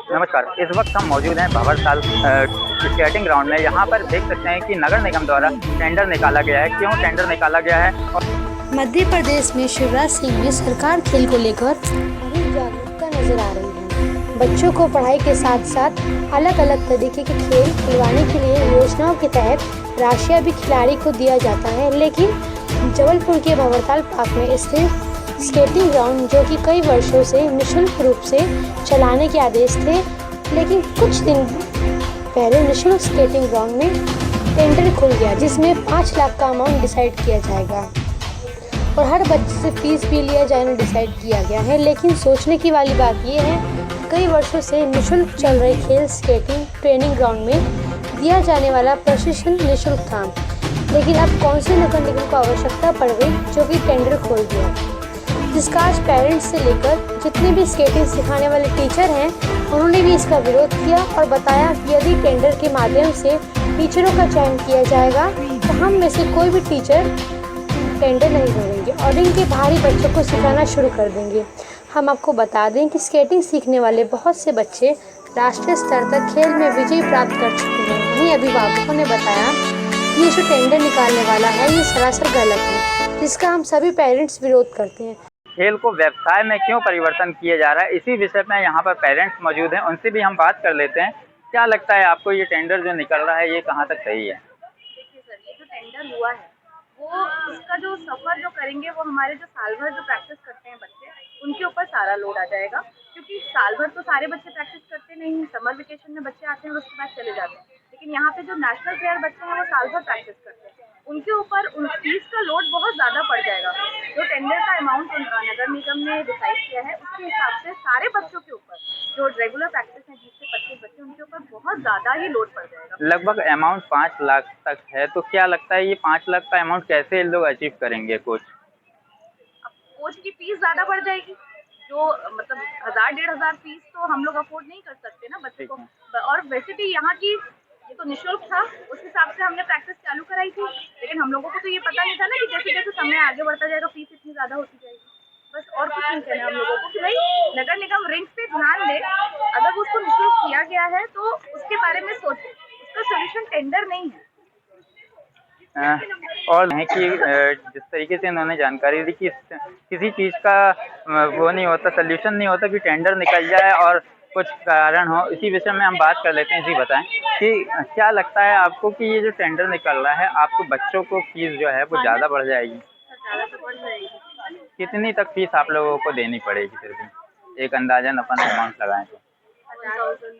नमस्कार। इस वक्त हम मौजूद हैं भंवरताल स्केटिंग ग्राउंड में। यहाँ पर देख सकते हैं कि नगर निगम द्वारा टेंडर निकाला गया है। क्यों टेंडर निकाला गया है? मध्य प्रदेश में शिवराज सिंह में सरकार खेल को लेकर अधिक जागरूकता नजर आ रही है। बच्चों को पढ़ाई के साथ साथ अलग अलग तरीके के खेल खिलवाने के लिए योजनाओं के तहत राशियां भी खिलाड़ी को दिया जाता है। लेकिन जबलपुर के भंवरताल पार्क में स्थित स्केटिंग ग्राउंड, जो कि कई वर्षों से निःशुल्क रूप से चलाने के आदेश थे, लेकिन कुछ दिन पहले निःशुल्क स्केटिंग ग्राउंड में टेंडर खुल गया, जिसमें 5 लाख का अमाउंट डिसाइड किया जाएगा और हर बच्चे से फीस भी लिया जाना डिसाइड किया गया है। लेकिन सोचने की वाली बात यह है, कई वर्षों से निःशुल्क चल रहे खेल स्केटिंग ट्रेनिंग ग्राउंड में दिया जाने वाला प्रशिक्षण निःशुल्क था, लेकिन अब कौन से नगर निगम को आवश्यकता पड़ गई जो कि टेंडर खोल दिया, जिसका आज पेरेंट्स से लेकर जितने भी स्केटिंग सिखाने वाले टीचर हैं, उन्होंने भी इसका विरोध किया और बताया कि यदि टेंडर के माध्यम से टीचरों का चयन किया जाएगा तो हम में से कोई भी टीचर टेंडर नहीं भरेंगे और इनके बाहरी बच्चों को सिखाना शुरू कर देंगे। हम आपको बता दें कि स्केटिंग सीखने वाले बहुत से बच्चे राष्ट्रीय स्तर तक खेल में विजय प्राप्त कर चुके हैं। वहीं अभिभावकों ने बताया कि ये जो टेंडर निकालने वाला है, ये सरासर गलत है, जिसका हम सभी पेरेंट्स विरोध करते हैं। खेल को व्यवसाय में क्यों परिवर्तन किया जा रहा है, इसी विषय में यहाँ पर पेरेंट्स मौजूद हैं। उनसे भी हम बात कर लेते हैं। क्या लगता है आपको, ये टेंडर जो निकल रहा है ये कहाँ तक सही है? देखिए सर, ये जो टेंडर हुआ है वो इसका जो सफर जो करेंगे वो हमारे जो साल भर जो प्रैक्टिस करते हैं बच्चे, उनके ऊपर सारा लोड आ जाएगा। क्योंकि साल भर तो सारे बच्चे प्रैक्टिस करते नहीं, समर वेकेशन में बच्चे आते हैं और उसके बाद चले जाते हैं। लेकिन यहाँ पे जो नेशनल प्लेयर बच्चे हैं वो साल भर प्रैक्टिस करते हैं, उनके ऊपर उन फीस का लोड बहुत ज़्यादा पड़ जाएगा। जो टेंडर का अमाउंट नगर निगम ने डिसाइड किया है उसके हिसाब से सारे बच्चों के ऊपर, जो रेगुलर प्रैक्टिस है 20 से 25 बच्चे, उनके ऊपर बहुत ज़्यादा ही लोड पड़ जाएगा। लगभग अमाउंट 5 लाख तक है, तो क्या लगता है ये 5 लाख का अमाउंट कैसे लोग अचीव करेंगे कोच? अब कोच की फीस ज़्यादा बढ़ जाएगी, जो मतलब 1000-1500 फीस तो हम लोग अफोर्ड नहीं कर सकते ना बच्चे ठीक को। है। और वैसे भी यहाँ की ये तो निःशुल्क था, उस हिसाब से हमने प्रैक्टिस चालू कराई थी। लेकिन हम लोगों को तो ये पता नहीं था ना कि जैसे जैसे समय आगे बढ़ता जाएगा फीस इतनी ज़्यादा होती जाएगी। बस और कुछ नहीं कहना हम लोगों को कि भाई नगर निगम रिंग्स पे ध्यान दे। अगर उसको निःशुल्क किया गया है तो उसके बारे में सोचे, उसका सोल्यूशन टेंडर नहीं है। और है कि जिस तरीके से इन्होंने जानकारी दी कि किसी चीज़ का वो नहीं होता, सल्यूशन नहीं होता कि टेंडर निकल जाए और कुछ कारण हो। इसी विषय में हम बात कर लेते हैं। इसी बताएं कि क्या लगता है आपको कि ये जो टेंडर निकल रहा है, आपको बच्चों को फीस जो है वो ज़्यादा बढ़ जाएगी? ज़्यादा तो बढ़ जाएगी। कितनी तक फीस आप लोगों को देनी पड़ेगी फिर भी, एक अंदाजन अपन अमाउंट लगाएं तो? 1000 से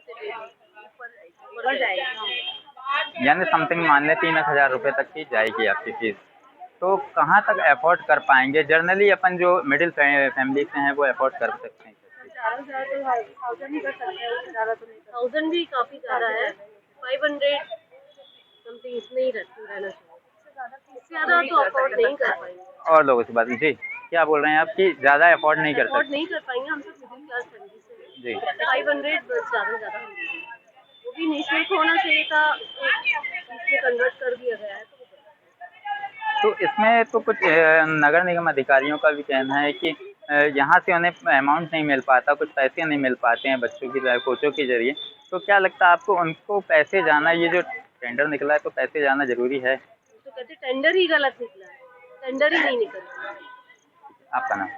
ऊपर बढ़ जाएगी। यानी समथिंग मान लें 3,000 रुपये तक की जाएगी आपकी फीस। तो कहाँ तक अफोर्ड कर पाएंगे? जनरली अपन जो मिडिल फैमिली से हैं वो अफोर्ड कर सकते हैं? 4000 तो 1000 ही कर सकते हैं, उससे ज़्यादा तो नहीं। 1000 भी काफ़ी ज़्यादा है, 500 समथिंग इतने ही रहना चाहिए। इससे ज़्यादा तो अफोर्ड नहीं कर पाएंगे। और लोगों से बात जी, क्या बोल रहे हैं आप कि ज़्यादा अफोर्ड नहीं कर अफोर्ड सकते? नहीं कर पाएंगे, हम तो मिडिल क्लास फैमिली से जी। 500 बस ज़्यादा से ज़्यादा वो भी निःशुल्क होना चाहिए था, इसमें कन्वर्ट कर दिया गया है। तो इसमें तो कुछ नगर निगम अधिकारियों का भी कहना है कि यहाँ से उन्हें अमाउंट नहीं मिल पाता, कुछ पैसे नहीं मिल पाते हैं बच्चों की कोचों के जरिए। तो क्या लगता है आपको, उनको पैसे जाना, ये जो टेंडर निकला है तो पैसे जाना जरूरी है? तो कहते टेंडर ही गलत निकला है, टेंडर ही नहीं निकला। आपका नाम?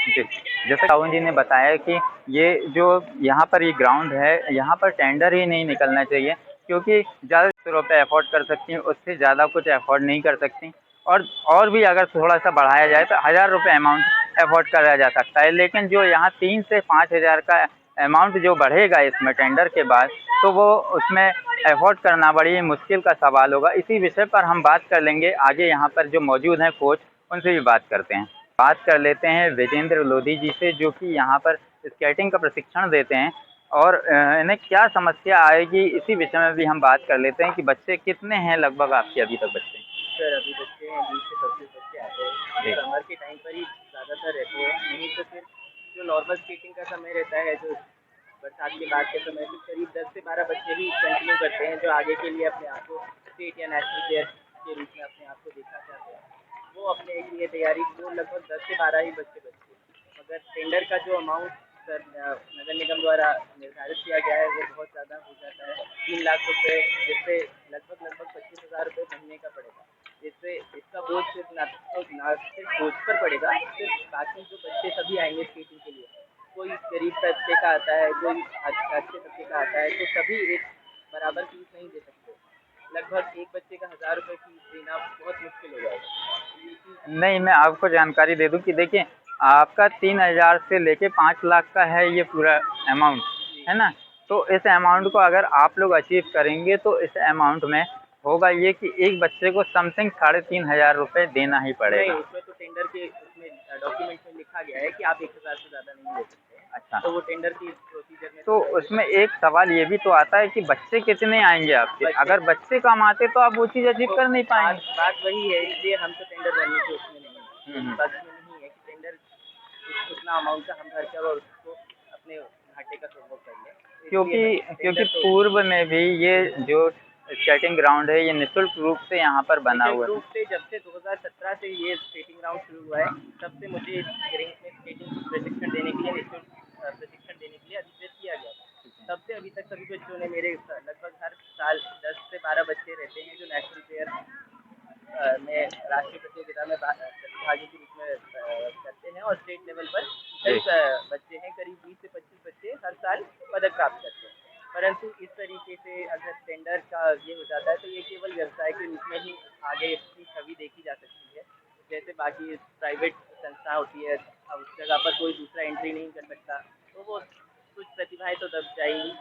जी, जैसे राहुल जी ने बताया कि ये जो यहाँ पर ये ग्राउंड है, यहाँ पर टेंडर ही नहीं निकलना चाहिए, क्योंकि ज़्यादा रुपये अफोर्ड कर सकती हैं, उससे ज़्यादा कुछ अफोर्ड नहीं कर सकती। और भी अगर थोड़ा सा बढ़ाया जाए तो 1000 रुपये अमाउंट अफोर्ड करा जा सकता है। लेकिन जो यहाँ 3 से 5,000 का अमाउंट जो बढ़ेगा इसमें टेंडर के बाद, तो वो उसमें अफोर्ड करना बड़ी मुश्किल का सवाल होगा। इसी विषय पर हम बात कर लेंगे आगे। यहाँ पर जो मौजूद हैं कोच, उनसे भी बात करते हैं। बात कर लेते हैं विजेंद्र लोधी जी से, जो कि यहाँ पर स्केटिंग का प्रशिक्षण देते हैं। और इन्हें क्या समस्या आएगी, इसी विषय में भी हम बात कर लेते हैं कि बच्चे कितने हैं लगभग आपके अभी तक बच्चे? सर अभी बच्चे हैं 20 से 25 बच्चे आते हैं, समर के टाइम पर ही ज़्यादातर रहते हैं। नहीं तो फिर जो नॉर्मल स्केटिंग का समय रहता है, जो बरसात के बाद के समय, तो करीब 10 से 12 बच्चे ही कंटिन्यू करते हैं, जो आगे के लिए अपने आप को स्टेट या नेशनल प्लेयर के रूप में अपने आप को देखना चाहते हैं। वो अपने लिए तैयारी, वो लगभग 10 से 12 ही बच्चे बचते हैं। मगर टेंडर का जो अमाउंट नगर निगम द्वारा निर्धारित किया गया है वो बहुत ज़्यादा हो जाता है। 3 लाख रुपए, जिससे लगभग 25,000 रुपये महीने का पड़ेगा। जिससे इसका बोझ सिर्फ ना सिर्फ बोझ पर पड़ेगा, सिर्फ बाकी जो बच्चे सभी आएंगे स्केटिंग के लिए। कोई गरीब तबके का आता है, कोई अच्छे तबके का आता है, तो सभी एक बराबर फीस नहीं दे सकते। लगभग एक बच्चे का 1,000 रुपये फीस देना बहुत मुश्किल हो जाएगा। ये चीज़ नहीं, मैं आपको जानकारी दे दूं कि देखिए, आपका 3,000 से लेके 5 लाख का है ये पूरा अमाउंट, है ना? तो इस अमाउंट को अगर आप लोग अचीव करेंगे तो इस अमाउंट में होगा ये कि एक बच्चे को समथिंग 3,500 रुपये देना ही नहीं, पड़ेगा। उसमें तो टेंडर के उसमें डॉक्यूमेंट में लिखा गया है कि आप 1,000 से ज़्यादा नहीं दे सकते हैं। अच्छा, तो वो टेंडर की प्रोसीजर में तो उसमें एक सवाल ये भी तो आता है कि बच्चे कितने आएंगे आपके? बच्चे- अगर बच्चे कम आते तो आप वो चीज़ अचीव कर नहीं पाएंगे। बात वही है, इसलिए हम तो टेंडर भरने के उसमें नहीं है, पक्ष में नहीं है कि टेंडर उतना अमाउंट का हम भर कर और उसको अपने घाटे का स्वरूप कर लें। क्योंकि पूर्व में भी ये जो स्केटिंग ग्राउंड है ये निःशुल्क रूप से यहाँ पर बना हुआ है। रूप से जब से 2017 से ये स्केटिंग ग्राउंड शुरू हुआ है, तब से मुझे इस रिंग में स्केटिंग प्रशिक्षण देने के लिए निःशुल्क प्रशिक्षण देने के लिए अधिकृत किया गया था। तब से अभी तक सभी बच्चों ने मेरे लगभग हर साल 10 से 12 बच्चे रहते हैं जो नेशनल प्लेयर में राष्ट्रीय प्रतियोगिता में प्रतिभागी के रूप में करते हैं, और स्टेट लेवल पर 10 बच्चे हैं, करीब 20 से 25 बच्चे हर साल पदक प्राप्त करते हैं। परंतु इस तरीके से अगर टेंडर का ये हो जाता है तो ये केवल व्यवसाय के रूप में ही आगे इसकी छवि देखी जा सकती है। जैसे बाकी प्राइवेट संस्था होती है, अब उस जगह पर कोई दूसरा एंट्री नहीं कर सकता, तो वो कुछ प्रतिभाएं तो दब जाएंगी,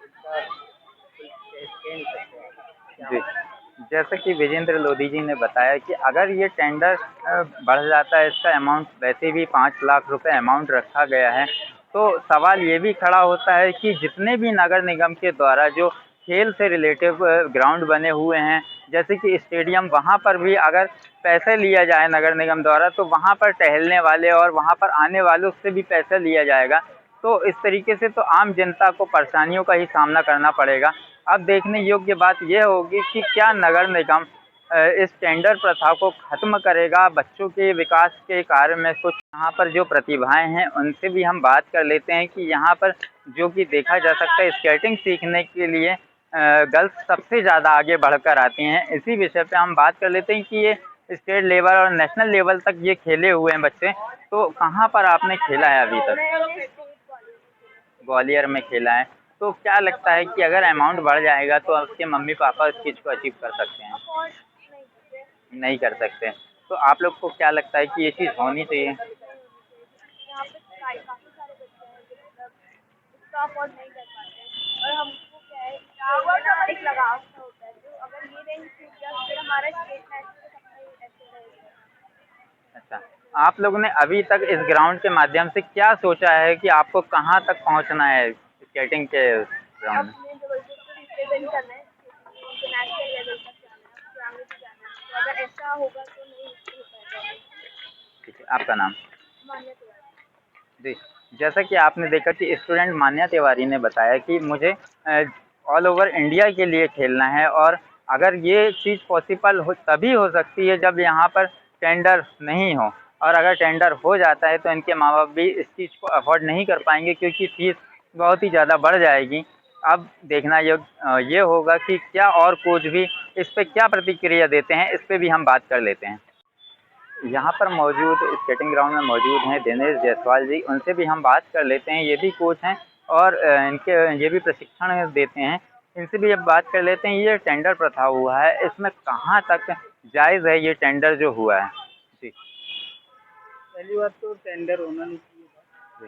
इसका कुछ कह नहीं सकते हैं क्या जी, होगा। जैसा कि विजेंद्र लोधी जी ने बताया कि अगर ये टेंडर बढ़ जाता है, इसका अमाउंट वैसे भी 5 लाख रुपए अमाउंट रखा गया है, तो सवाल ये भी खड़ा होता है कि जितने भी नगर निगम के द्वारा जो खेल से रिलेटिव ग्राउंड बने हुए हैं, जैसे कि स्टेडियम, वहाँ पर भी अगर पैसे लिया जाए नगर निगम द्वारा तो वहाँ पर टहलने वाले और वहाँ पर आने वालों से भी पैसा लिया जाएगा। तो इस तरीके से तो आम जनता को परेशानियों का ही सामना करना पड़ेगा। अब देखने योग्य बात यह होगी कि क्या नगर निगम इस टेंडर प्रथा को ख़त्म करेगा। बच्चों के विकास के कार्य में कुछ यहाँ पर जो प्रतिभाएं हैं उनसे भी हम बात कर लेते हैं कि यहाँ पर जो कि देखा जा सकता है स्केटिंग सीखने के लिए गर्ल्स सबसे ज़्यादा आगे बढ़कर आती हैं। इसी विषय पे हम बात कर लेते हैं कि ये स्टेट लेवल और नेशनल लेवल तक ये खेले हुए हैं बच्चे, तो कहाँ पर आपने खेला है अभी तक? ग्वालियर में खेला है। तो क्या लगता है कि अगर अमाउंट बढ़ जाएगा तो आपके मम्मी पापा इस चीज़ को अचीव कर सकते हैं? नहीं कर सकते। तो आप लोग को क्या लगता है कि ये चीज़ होनी चाहिए? यहाँ पे काफ़ी सारे बच्चे हैं जो मतलब इसका अफोर्ड नहीं कर पाते हैं, और हमको क्या है कि एक लगाव सा होता है, तो अगर ये रेंज छूट जाए तो फिर हमारा स्टेट नेशनल का सपना ही ऐसे रहेगा। अच्छा, आप लोगों ने अभी तक इस ग्राउंड के माध्यम से क्या सोचा है कि आपको कहाँ तक पहुँचना है स्केटिंग के ग्राउंड में? अपने जबलपुर को रिप्रेजेंट करना है, इंटरनेशनल लेवल तक जाना है, आगे भी जाना है, तो अगर ऐसा होगा तो नहीं हो पाएगा। ठीक है, आपका नाम? मान्य तिवारी। जी, जैसा कि आपने देखा कि स्टूडेंट मान्या तिवारी ने बताया कि मुझे ऑल ओवर इंडिया के लिए खेलना है, और अगर ये चीज़ पॉसिबल हो तभी हो सकती है जब यहाँ पर टेंडर नहीं हो, और अगर टेंडर हो जाता है तो इनके माँ बाप भी इस चीज़ को अफोर्ड नहीं कर पाएंगे क्योंकि फ़ीस बहुत ही ज़्यादा बढ़ जाएगी। अब देखना ये होगा कि क्या और कोच भी इस पे क्या प्रतिक्रिया देते हैं, इस पे भी हम बात कर लेते हैं। यहाँ पर मौजूद स्केटिंग ग्राउंड में मौजूद हैं दिनेश जायसवाल जी, उनसे भी हम बात कर लेते हैं। ये भी कोच हैं और ये भी प्रशिक्षण देते हैं, इनसे भी अब बात कर लेते हैं। ये टेंडर प्रथा हुआ है, इसमें कहाँ तक जायज़ है ये टेंडर जो हुआ है? जी पहली बात तो टेंडर होना नहीं चाहिए था। जी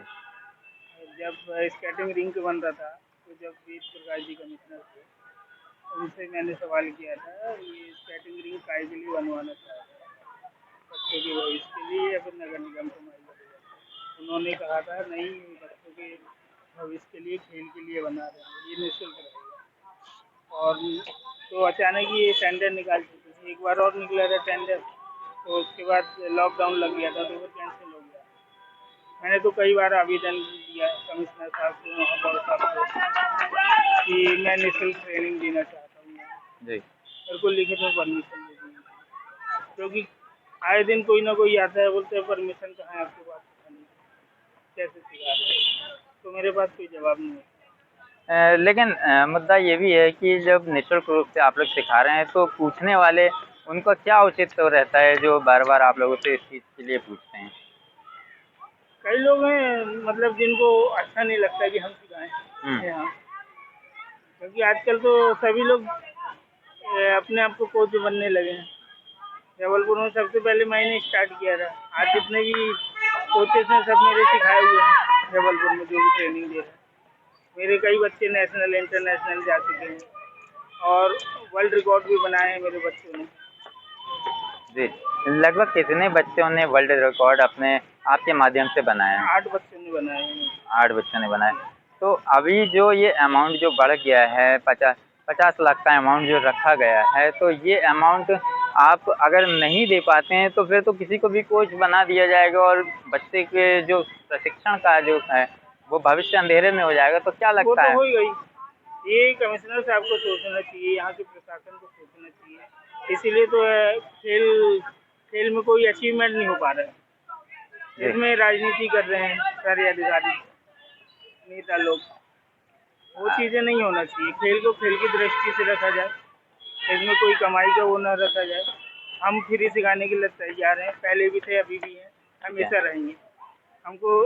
जब स्केटिंग रिंग बन रहा था तो जब वेद प्रकाश जी कमिश्नर थे, उनसे मैंने सवाल किया था ये स्केटिंग रिंग काय के लिए बनवाना चाह रहे हैं, बच्चों के भविष्य के लिए या फिर नगर निगम को माइल करेगा। उन्होंने कहा था नहीं, बच्चों के भविष्य के लिए, खेल के लिए बना रहे हैं, ये निःशुल्क रहेगा। और तो अचानक ही ये टेंडर निकाल चुके थे, एक बार और निकला था टेंडर, तो उसके बाद लॉकडाउन लग गया था तो फिर कैंसिल हो गया। मैंने तो कई बार आवेदन दिया कमिश्नर साहब को, महापौर साहब को, कि मैं निःशुल्क ट्रेनिंग देना चाहता हूँ। जी मेरे को लिखित में परमिशन दे दी, क्योंकि आए दिन कोई ना कोई आता है, बोलते हैं परमिशन कहाँ है आपके पास, पता नहीं। कैसे सिखा रहे हैं, तो मेरे पास कोई जवाब नहीं है। लेकिन मुद्दा ये भी है कि जब निःशुल्क रूप से आप लोग सिखा रहे हैं तो पूछने वाले उनका क्या उचित तो रहता है जो बार-बार आप लोगों से इस चीज़ के लिए पूछते हैं? कई लोग हैं मतलब जिनको अच्छा नहीं लगता कि हम सिखाएं हुँ, यहाँ, क्योंकि आजकल तो सभी लोग अपने आप को कोच बनने लगे हैं। जबलपुर में सबसे पहले मैंने स्टार्ट किया था। आज जितने भी कोचेस हैं सब मेरे सिखाए हुए हैं जबलपुर में, जो भी ट्रेनिंग दे रहे हैं। मेरे कई बच्चे नेशनल इंटरनेशनल जा चुके हैं और वर्ल्ड रिकॉर्ड भी बनाए हैं मेरे बच्चों ने। जी। लगभग कितने बच्चों ने वर्ल्ड रिकॉर्ड अपने आपके माध्यम से बनाया है? 8 बच्चों ने बनाए हैं। 8 बच्चों ने बनाया। तो अभी जो ये अमाउंट जो बढ़ गया है 50 लाख का अमाउंट जो रखा गया है, तो ये अमाउंट आप अगर नहीं दे पाते हैं तो फिर तो किसी को भी कोच बना दिया जाएगा और बच्चे के जो प्रशिक्षण का जो है वो भविष्य अंधेरे में हो जाएगा, तो क्या वो लगता तो है? हो ही गई। ये कमिश्नर साहब को सोचना चाहिए, यहाँ के प्रशासन को सोचना चाहिए। इसीलिए तो खेल में कोई अचीवमेंट नहीं हो पा रहा है। इसमें राजनीति कर रहे हैं सारे अधिकारी, नेता लोग। वो चीज़ें नहीं होना चाहिए। खेल को खेल की दृष्टि से रखा जाए, इसमें कोई कमाई का वो न रखा जाए। हम फ्री सिखाने के लिए तैयार हैं, पहले भी थे, अभी भी हैं, हमेशा रहेंगे। हमको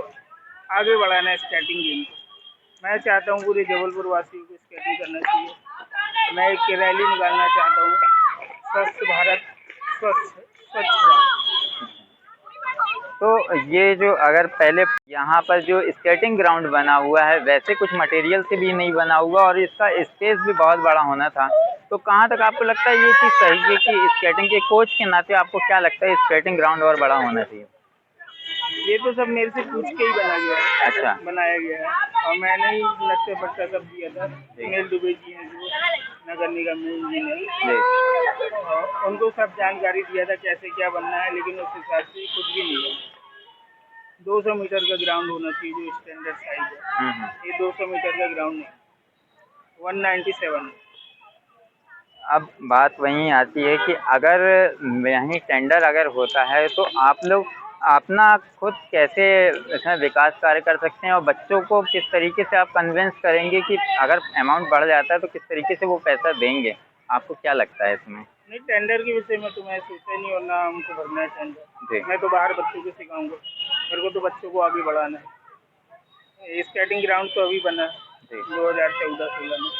आगे बढ़ाना है स्केटिंग गेम को। मैं चाहता हूँ पूरे जबलपुर वासियों को स्केटिंग करना चाहिए। मैं एक रैली निकालना चाहता हूँ, स्वच्छ भारत, स्वच्छ भारत। तो ये जो अगर पहले यहाँ पर जो स्केटिंग ग्राउंड बना हुआ है वैसे कुछ मटेरियल से भी नहीं बना हुआ और इसका स्पेस भी बहुत बड़ा होना था, तो कहाँ तक आपको लगता है ये चीज़ सही है कि स्केटिंग के कोच के नाते आपको क्या लगता है स्केटिंग ग्राउंड और बड़ा होना चाहिए? ये तो सब मेरे से पूछ के ही अच्छा। बनाया गया है और मैंने ही नक्शे पट्टा सब दिया था। सुनील दुबे जी हैं जो नगर निगम में इंजीनियर, और उनको सब जानकारी दिया था कैसे क्या बनना है, लेकिन उस हिसाब से कुछ भी नहीं है। 200 मीटर का ग्राउंड होना चाहिए जो स्टैंडर्ड साइज है। ये 200 मीटर का ग्राउंड है, 197 है। अब बात वहीं आती है कि अगर यहीं टेंडर अगर होता है तो आप लोग अपना खुद कैसे इसमें विकास कार्य कर सकते हैं और बच्चों को किस तरीके से आप कन्विंस करेंगे कि अगर अमाउंट बढ़ जाता है तो किस तरीके से वो पैसा देंगे? आपको क्या लगता है इसमें? नहीं, टेंडर के विषय में तो मैं सोचा नहीं, और ना हमको भरना है जी। टेंडर। मैं तो बाहर बच्चों को सिखाऊंगा, मेरे को तो बच्चों को आगे बढ़ाना है। स्केटिंग ग्राउंड तो अभी बना 2014-16 में।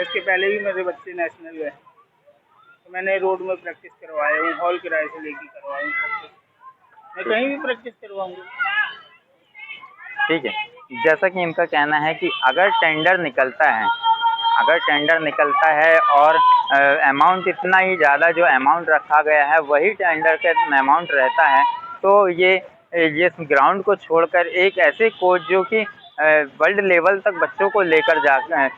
इसके पहले भी मेरे बच्चे नेशनल गए, तो मैंने रोड में प्रैक्टिस करवाया हूँ, हॉल किराए से लेके करवाया हूँ प्रैक्टिस। मैं कहीं भी प्रैक्टिस करवाऊँगा। ठीक है। जैसा कि इनका कहना है कि अगर टेंडर निकलता है और अमाउंट इतना ही ज़्यादा जो अमाउंट रखा गया है वही टेंडर का अमाउंट रहता है, तो ये ग्राउंड को छोड़कर एक ऐसे कोच जो कि वर्ल्ड लेवल तक बच्चों को लेकर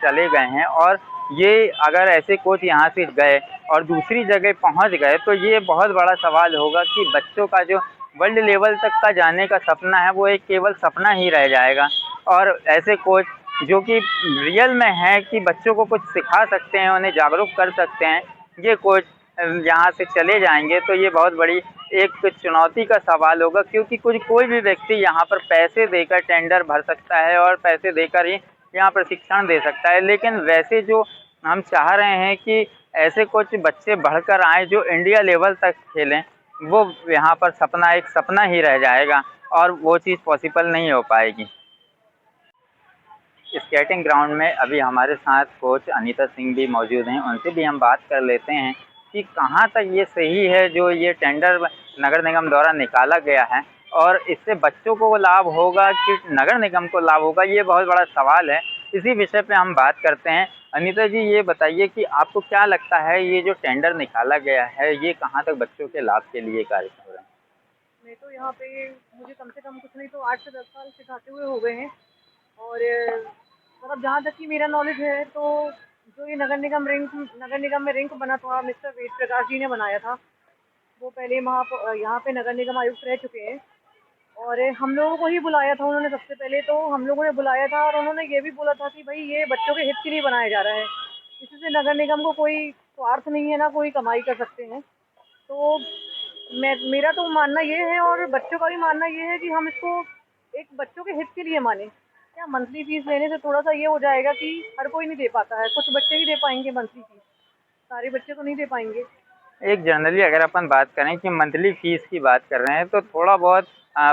चले गए हैं और ये अगर ऐसे कोच यहाँ से गए और दूसरी जगह पहुँच गए तो ये बहुत बड़ा सवाल होगा कि बच्चों का जो वर्ल्ड लेवल तक का जाने का सपना है वो एक केवल सपना ही रह जाएगा। और ऐसे कोच जो कि रियल में है कि बच्चों को कुछ सिखा सकते हैं, उन्हें जागरूक कर सकते हैं, ये कोच यहाँ से चले जाएंगे तो ये बहुत बड़ी एक चुनौती का सवाल होगा, क्योंकि कोई भी व्यक्ति यहाँ पर पैसे देकर टेंडर भर सकता है और पैसे देकर ही यहाँ प्रशिक्षण दे सकता है। लेकिन वैसे जो हम चाह रहे हैं कि ऐसे कुछ बच्चे बढ़कर आएँ जो इंडिया लेवल तक खेलें, वो यहाँ पर एक सपना ही रह जाएगा और वो चीज़ पॉसिबल नहीं हो पाएगी। स्केटिंग ग्राउंड में अभी हमारे साथ कोच अनीता सिंह भी मौजूद हैं, उनसे भी हम बात कर लेते हैं कि कहाँ तक ये सही है जो ये टेंडर नगर निगम द्वारा निकाला गया है और इससे बच्चों को लाभ होगा कि नगर निगम को लाभ होगा, ये बहुत बड़ा सवाल है। इसी विषय पे हम बात करते हैं। अनीता जी, ये बताइए कि आपको क्या लगता है ये जो टेंडर निकाला गया है ये कहाँ तक बच्चों के लाभ के लिए कार्य कर रहे हैं? मैं तो यहाँ पे मुझे कम से कम कुछ नहीं तो 8 से 10 साल सिखाते हुए हो गए हैं, और मतलब जहाँ तक कि मेरा नॉलेज है तो जो ये नगर निगम में रिंक बना था, मिस्टर वेद प्रकाश जी ने बनाया था। वो पहले यहाँ पे नगर निगम आयुक्त रह चुके हैं और हम लोगों को ही बुलाया था उन्होंने। सबसे पहले तो हम लोगों ने बुलाया था और उन्होंने ये भी बोला था कि भाई ये बच्चों के हित के लिए बनाया जा रहा है, इससे नगर निगम को कोई स्वार्थ नहीं है, ना कोई कमाई कर सकते हैं। तो मेरा तो मानना ये है और बच्चों का भी मानना ये है कि हम इसको एक बच्चों के हित के लिए माने। क्या मंथली फीस लेने से थोड़ा सा ये हो जाएगा कि हर कोई नहीं दे पाता है, कुछ बच्चे ही दे पाएंगे मंथली फीस, सारे बच्चे तो नहीं दे पाएंगे। एक जनरली अगर अपन बात करें कि मंथली फीस की बात कर रहे हैं तो थोड़ा बहुत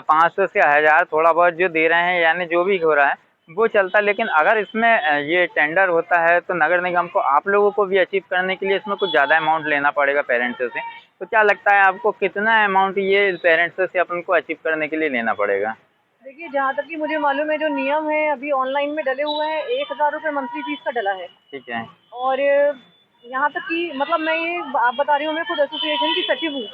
500 से 1000 थोड़ा बहुत जो दे रहे हैं, यानी जो भी हो रहा है वो चलता है। लेकिन अगर इसमें ये टेंडर होता है तो नगर निगम को, आप लोगों को भी अचीव करने के लिए इसमें कुछ ज़्यादा अमाउंट लेना पड़ेगा पेरेंट्स से। तो क्या लगता है आपको कितना अमाउंट ये पेरेंट्स से अपन को अचीव करने के लिए लेना पड़ेगा? देखिए, जहाँ तक कि मुझे मालूम है, जो नियम है अभी ऑनलाइन में डले हुए हैं, 1000 रुपये मंथली फीस का डला है। ठीक है। और यहाँ तक कि मतलब मैं ये आप बता रही हूँ, मैं खुद एसोसिएशन की सचिव हूँ,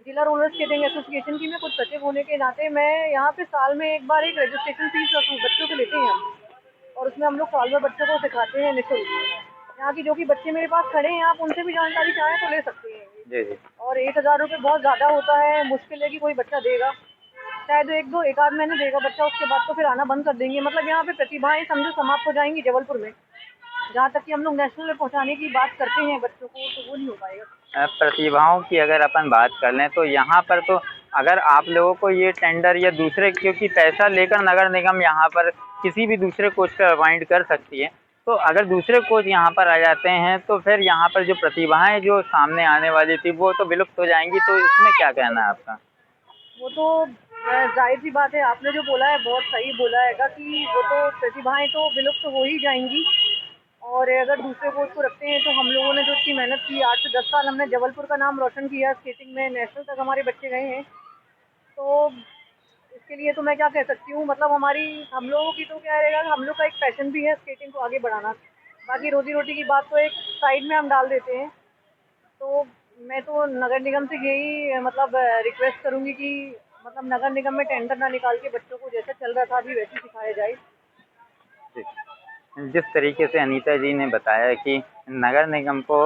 जिला रोलर स्केटिंग एसोसिएशन की मैं खुद सचिव होने के नाते मैं यहाँ पे साल में एक बार एक रजिस्ट्रेशन फीस बच्चों को लेते हैं हम, और उसमें हम लोग साल भर बच्चों को सिखाते हैं निःशुल्क। यहाँ की जो कि बच्चे मेरे पास खड़े हैं, आप उनसे भी जानकारी चाहें तो ले सकते हैं। जी जी। और 1000 रुपये बहुत ज़्यादा होता है, मुश्किल है कि कोई बच्चा देगा, शायद एक आध महीने देगा बच्चा, उसके बाद तो फिर आना बंद कर देंगे। मतलब यहाँ पे प्रतिभाएं समझो समाप्त हो जाएंगी जबलपुर में। जहाँ तक कि हम लोग नेशनल में पहुँचाने की बात करते हैं बच्चों को, तो वो नहीं हो पाएगा। प्रतिभाओं की अगर अपन बात कर लें तो यहाँ पर तो अगर आप लोगों को ये टेंडर या दूसरे, क्योंकि पैसा लेकर नगर निगम यहाँ पर किसी भी दूसरे कोच को अपॉइंट कर सकती है, तो अगर दूसरे कोच यहाँ पर आ जाते हैं तो फिर यहाँ पर जो प्रतिभाएं जो सामने आने वाली थी वो तो विलुप्त हो जाएंगी। तो इसमें क्या कहना है आपका? वो तो जाहिर सी बात है, आपने जो बोला है बहुत सही बोला हैगा कि वो तो प्रतिभाएं तो विलुप्त हो ही जाएंगी। और अगर दूसरे कोच को रखते हैं तो हम लोगों ने जो इतनी मेहनत की, 8 से 10 साल हमने जबलपुर का नाम रोशन किया स्केटिंग में, नेशनल तक हमारे बच्चे गए हैं, तो इसके लिए तो मैं क्या कह सकती हूँ। मतलब हम लोगों की तो क्या रहेगा, हम लोग का एक पैशन भी है स्केटिंग को आगे बढ़ाना। बाकी रोजी रोटी की बात तो एक साइड में हम डाल देते हैं। तो मैं तो नगर निगम से यही मतलब रिक्वेस्ट करूँगी कि मतलब नगर निगम में टेंडर ना निकाल के बच्चों को जैसा चल रहा था अभी वैसे सिखाया जाए। जिस तरीके से अनीता जी ने बताया कि नगर निगम को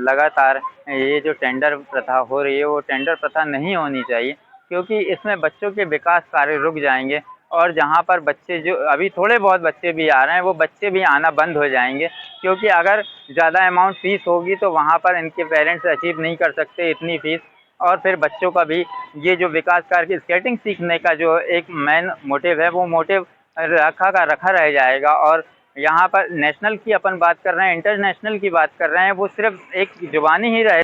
लगातार ये जो टेंडर प्रथा हो रही है वो टेंडर प्रथा नहीं होनी चाहिए, क्योंकि इसमें बच्चों के विकास कार्य रुक जाएंगे। और जहाँ पर बच्चे, जो अभी थोड़े बहुत बच्चे भी आ रहे हैं, वो बच्चे भी आना बंद हो जाएंगे, क्योंकि अगर ज़्यादा अमाउंट फ़ीस होगी तो वहाँ पर इनके पेरेंट्स अचीव नहीं कर सकते इतनी फ़ीस। और फिर बच्चों का भी ये जो विकास कार्य स्केटिंग सीखने का जो एक मेन मोटिव है वो मोटिव रखा रह जाएगा। और यहाँ पर नेशनल की अपन बात कर रहे हैं, इंटरनेशनल की बात कर रहे हैं, वो सिर्फ एक जुबानी ही रहे।